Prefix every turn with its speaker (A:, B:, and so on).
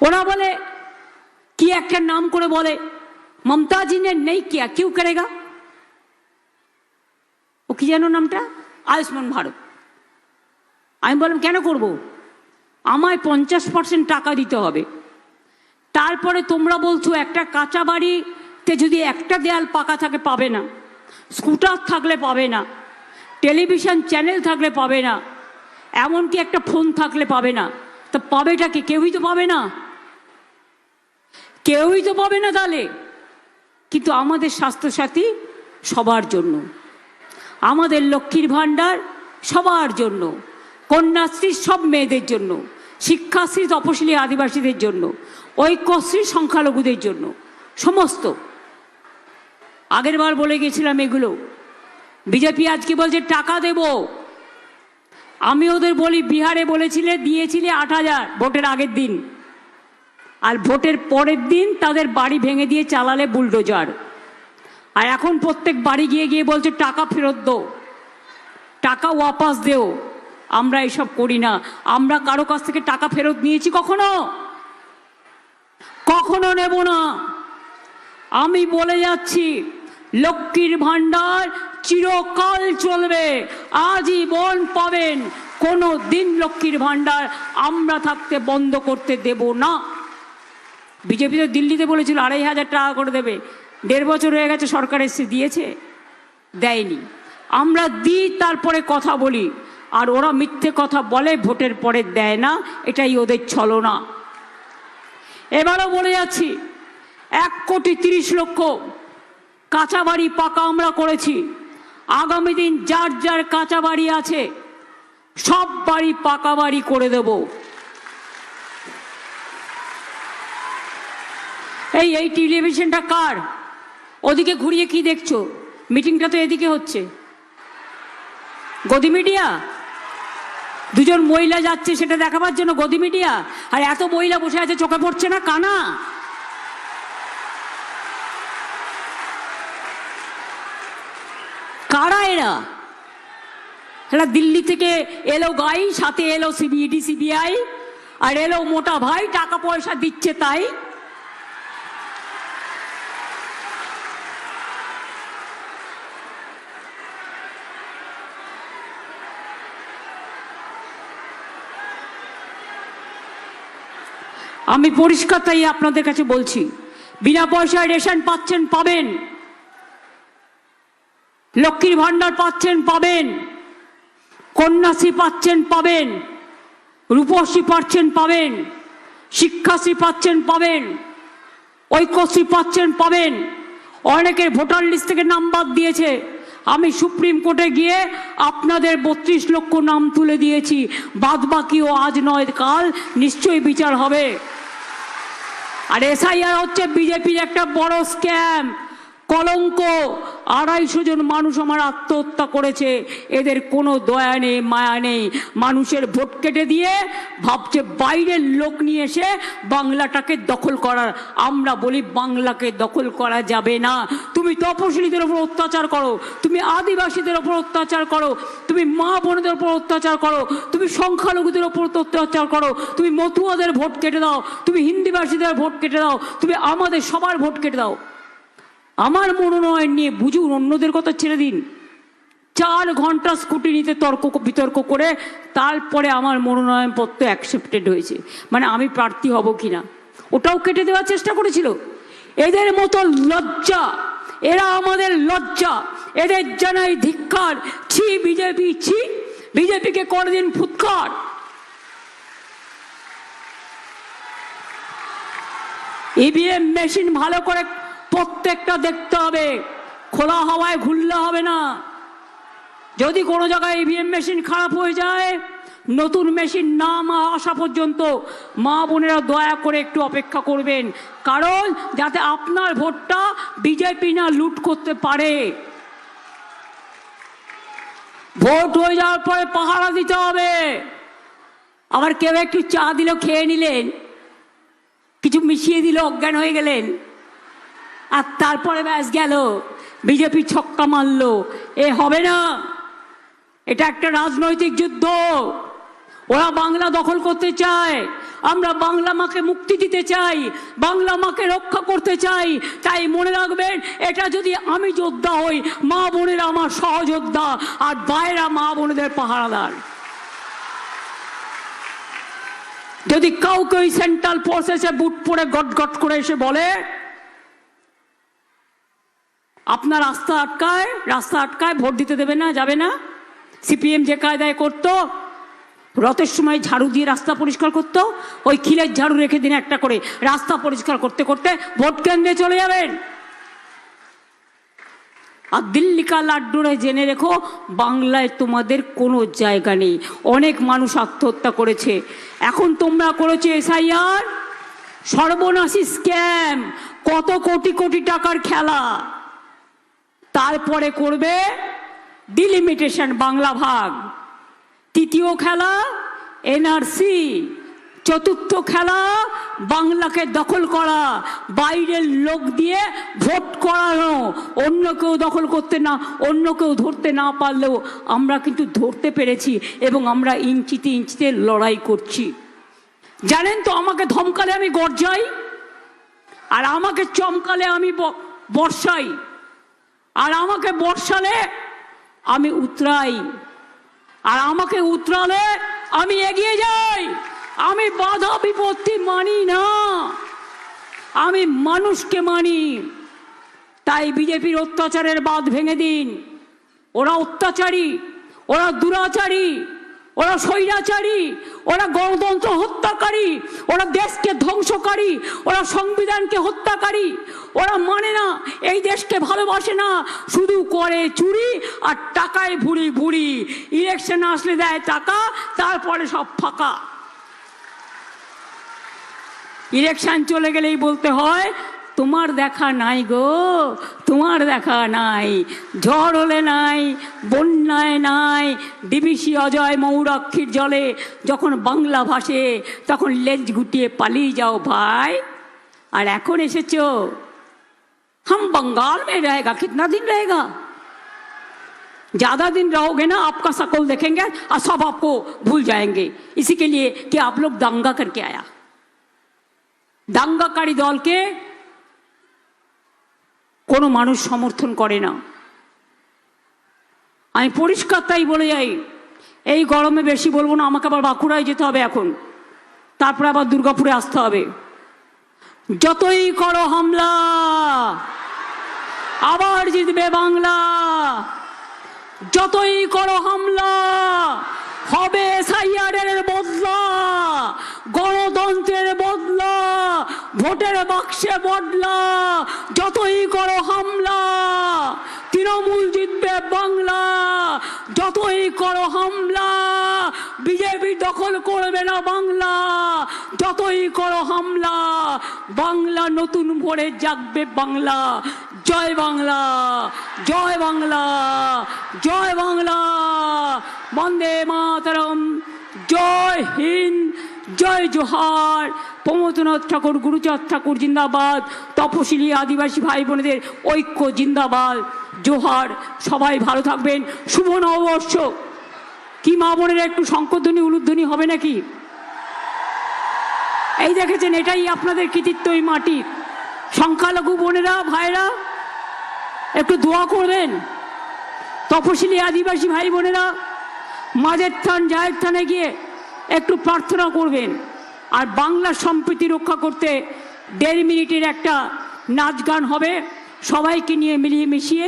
A: ওরা বলে কি একটা নাম করে বলে ममता जी ने नहीं किया क्यों करेगा वो কি জানো নামটা আয়ুষ্মান ভারত আমি বললাম কেন করব আমায় 50% টাকা দিতে হবে তারপরে তোমরা বলছো একটা কাঁচা বাড়িতে যদি একটা দেয়াল পাকা থাকে পাবে না স্কুটার থাকলে পাবে না টেলিভিশন চ্যানেল থাকলে পাবে না এমনকি একটা ফোন থাকলে পাবে না তো পাবেটা কি কেউই তো পাবে না তাহলে কিন্তু আমাদের স্বাস্থ্যসাথী সবার জন্য আমাদের লক্ষ্মীর ভাণ্ডার সবার জন্য কন্যাশ্রী সব মেয়েদের জন্য শিক্ষাশ্রী তপশিলি আদিবাসীদের জন্য ঐক্যশ্রী সংখ্যালঘুদের জন্য সমস্ত আগেরবার বলে গেছিলাম এগুলো বিজেপি আজকে বলছে টাকা দেব আমি ওদের বলি বিহারে বলেছিলে দিয়েছিলে 8,000 ভোটের আগের দিন আর ভোটের পরের দিন তাদের বাড়ি ভেঙে দিয়ে চালালে বুলডোজার আর এখন প্রত্যেক বাড়ি গিয়ে গিয়ে বলছে টাকা ফেরত দাও টাকা ওয়াপাস দেও আমরা এসব করি না আমরা কারো কাছ থেকে টাকা ফেরত নিয়েছি কখনো নেব না আমি বলে যাচ্ছি লক্ষ্মীর ভাণ্ডার চিরকাল চলবে আজীবন পাবেন কোনো দিন লক্ষ্মীর ভাণ্ডার আমরা থাকতে বন্ধ করতে দেব না বিজেপি তো দিল্লিতে বলেছিল 2,500 টাকা করে দেবে 1.5 বছর হয়ে গেছে সরকার এসে দিয়েছে দেয়নি আমরা দিই তারপরে কথা বলি আর ওরা মিথ্যে কথা বলে ভোটের পরে দেয় না এটাই ওদের ছলনা এবারও বলে যাচ্ছি 1,30,00,000 কাঁচা বাড়ি পাকা আমরা করেছি আগামী দিন যার যার কাঁচা বাড়ি আছে সব বাড়ি পাকা বাড়ি করে দেব এই টেলিভিশনটা কার ওদিকে ঘুরিয়ে কি দেখছো মিটিংটা তো এদিকে হচ্ছে গদি মিডিয়া দুজন মহিলা যাচ্ছে সেটা দেখাবার জন্য গদি মিডিয়া আর এত মহিলা বসে আছে চোখে পড়ছে না কানা কারা এরা দিল্লি থেকে এলো গাই সাথে এলো সিবিইডি সিবিআই আর এলো মোটা ভাই টাকা পয়সা দিচ্ছে তাই আমি পরিষ্কার তাই আপনাদের কাছে বলছি বিনা পয়সায় রেশন পাচ্ছেন পাবেন লক্ষ্মীর ভাণ্ডার পাচ্ছেন পাবেন কন্যাশ্রী পাচ্ছেন পাবেন রূপশ্রী পাচ্ছেন পাবেন শিক্ষাশ্রী পাচ্ছেন পাবেন ঐক্যশ্রী পাচ্ছেন পাবেন অনেকের ভোটার লিস্ট থেকে নাম বাদ দিয়েছে আমি সুপ্রিম কোর্টে গিয়ে আপনাদের 32 লক্ষ নাম তুলে দিয়েছি বাদ বাকিও আজ নয় কাল নিশ্চয়ই বিচার হবে আর এসআইআর হচ্ছে বিজেপির একটা বড় স্ক্যাম কলঙ্ক 250 জন মানুষ আমার আত্মহত্যা করেছে এদের কোনো দয়া নেই মায়া নেই মানুষের ভোট কেটে দিয়ে ভাবছে বাইরের লোক নিয়ে এসে বাংলাটাকে দখল করার আমরা বলি বাংলাকে দখল করা যাবে না তুমি তপশিলীদের উপর অত্যাচার করো তুমি আদিবাসীদের উপর অত্যাচার করো তুমি মা বোনদের উপর অত্যাচার করো তুমি সংখ্যালঘুদের উপর অত্যাচার করো তুমি মতুয়াদের ভোট কেটে দাও তুমি হিন্দিভাষীদের ভোট কেটে দাও তুমি আমাদের সবার ভোট কেটে দাও আমার মনোনয়ন নিয়ে বুঝুন অন্যদের কথা ছেড়ে দিন 4 ঘন্টা স্কুটিনিতে তর্ক বিতর্ক করে তারপরে আমার মনোনয়নপত্র অ্যাকসেপ্টেড হয়েছে মানে আমি প্রার্থী হব কিনা ওটাও কেটে দেওয়ার চেষ্টা করেছিল এদের মতো লজ্জা এরা আমাদের লজ্জা এদের জানাই ধিক্কার ছি বিজেপিকে করে দিন ফুৎকার ইভিএম মেশিন ভালো করে প্রত্যেকটা দেখতে হবে খোলা হাওয়ায় ঘুরলে হবে না যদি কোনো জায়গায় ইভিএম মেশিন খারাপ হয়ে যায় নতুন মেশিন না আসা পর্যন্ত মা বোনেরা দয়া করে একটু অপেক্ষা করবেন কারণ যাতে আপনার ভোটটা বিজেপি না লুট করতে পারে ভোট হয়ে যাওয়ার পরে পাহারা দিতে হবে আবার কেউ একটু চা দিল খেয়ে নিলেন কিছু মিশিয়ে দিল অজ্ঞান হয়ে গেলেন আর তারপরে ব্যাস গেল বিজেপি ছক্কা মারলো এ হবে না এটা একটা রাজনৈতিক যুদ্ধ ওরা বাংলা দখল করতে চায় আমরা বাংলা মাকে মুক্তি দিতে চাই, বাংলা মাকে রক্ষা করতে চাই। তাই মনে রাখবেন, এটা যদি আমি যোদ্ধা হই, মা বোনেরা আমার সহযোদ্ধা, আর বাইরা মা বোনেদের পাহারাদার। যদি কাউকে ওই সেন্ট্রাল ফোর্সেসে বুট পরে গট গট করে এসে বলে আপনার রাস্তা আটকায়, ভোট দিতে দেবে না, যাবে না, সিপিএম যে কায়দায় করতো, রথের সময় ঝাড়ু দিয়ে রাস্তা পরিষ্কার করতো, ওই খিলের ঝাড়ু রেখে দিন একটা করে, রাস্তা পরিষ্কার করতে করতে ভোট কেন্দ্রে চলে যাবেন। আর দিল্লি কা লাড্ডুরে জেনে রেখো, বাংলায় তোমাদের কোনো জায়গা নেই। অনেক মানুষ আত্মহত্যা করেছে, এখন তোমরা করেছো এসআইআর, সর্বনাশী স্ক্যাম, কত কোটি কোটি টাকার খেলা। তারপরে করবে ডিলিমিটেশন, বাংলা ভাগ। তৃতীয় খেলা এনআরসি, চতুর্থ খেলা বাংলাকে দখল করা, বাইরের লোক দিয়ে ভোট করানো। অন্য কেউ দখল করতে না, অন্য কেউ ধরতে না পারলেও আমরা কিন্তু ধরতে পেরেছি, এবং আমরা ইঞ্চিতে ইঞ্চিতে লড়াই করছি। জানেন তো, আমাকে ধমকালে আমি গর্জাই, আর আমাকে চমকালে আমি বর্ষাই, আর আমাকে বর্ষালে আমি উতরাই, আর আমাকে উতরালে আমি এগিয়ে যাই। আমি বাধা বিপত্তি মানি না, আমি মানুষকে মানি। তাই বিজেপির অত্যাচারের বাঁধ ভেঙে দিন। ওরা অত্যাচারী, ওরা দুরাচারী, ওরা স্বৈরাচারী, ওরা গণতন্ত্র হত্যাকারী, ওরা দেশকে ধ্বংসকারী, ওরা সংবিধানকে হত্যাকারী। ওরা মানে না, এই দেশকে ভালোবাসে না, শুধু করে চুরি আর টাকায় ভুড়ি ভুড়ি। ইলেকশন আসলে দেয় টাকা, তারপরে সব ফাঁকা। ইলেকশন চলে গেলেই বলতে হয় তোমার দেখা নাই গো, তোমার দেখা নাই। ঝড় হলে নাই, বন্যায় নাই, ডিবিসি অজয় মৌরাক্ষীর জলে যখন বাংলা ভাসে, তখন লেজ গুটিয়ে পালিয়ে যাও ভাই। আর এখন এসেছো, हम बंगाल में रहेगा, कितना दिन रहेगा? ज्यादा दिन रहोगे ना, आपका शकल देखेंगे और सब आपको भूल जाएंगे। इसी के लिए कि आप लोग दंगा करके आया। দাঙ্গাকারী দলকে কোনো মানুষ সমর্থন করে না। আমি পরিষ্কার তাই বলে যাই, এই গরমে বেশি বলবো না, আমাকে আবার বাঁকুড়ায় যেতে হবে এখন, তারপরে আবার দুর্গাপুরে আসতে হবে। যতই করো হামলা, আবার জিতবে বাংলা। যতই করো হামলা, হবে এসআইআরের বদলা, গণতন্ত্রের বদলা, ভোটের বাক্সে বদলা। যতই করো হামলা, তৃণমূল জিতবে বাংলা। যতই করো হামলা, বিজেপি দখল করবে না বাংলা। যতই করো হামলা, বাংলা নতুন ভোরে জাগবে বাংলা। জয় বাংলা, জয় বাংলা, জয় বাংলা। বন্দে মাতরম, জয় হিন্দ, জয় জোহার। প্রমথনাথ ঠাকুর, গুরুচাঁদ ঠাকুর জিন্দাবাদ। তপশিলি আদিবাসী ভাই বোনেদের ঐক্য জিন্দাবাদ, জোহার। সবাই ভালো থাকবেন। শুভ নববর্ষ। কি মা বোনেরা একটু শঙ্করধ্বনি উলুধ্বনি হবে নাকি? এই দেখেছেন, এটাই আপনাদের কৃতিত্ব, এই মাটি। সংখ্যালঘু বোনেরা ভাইরা একটু দোয়া করবেন। তপশিলি আদিবাসী ভাই বোনেরা মাঝের থান জায়ের থানে গিয়ে একটু প্রার্থনা করবেন। আর বাংলা সম্প্রীতি রক্ষা করতে 1.5 মিনিটের একটা নাচ গান হবে, সবাইকে নিয়ে মিলিয়ে মিশিয়ে।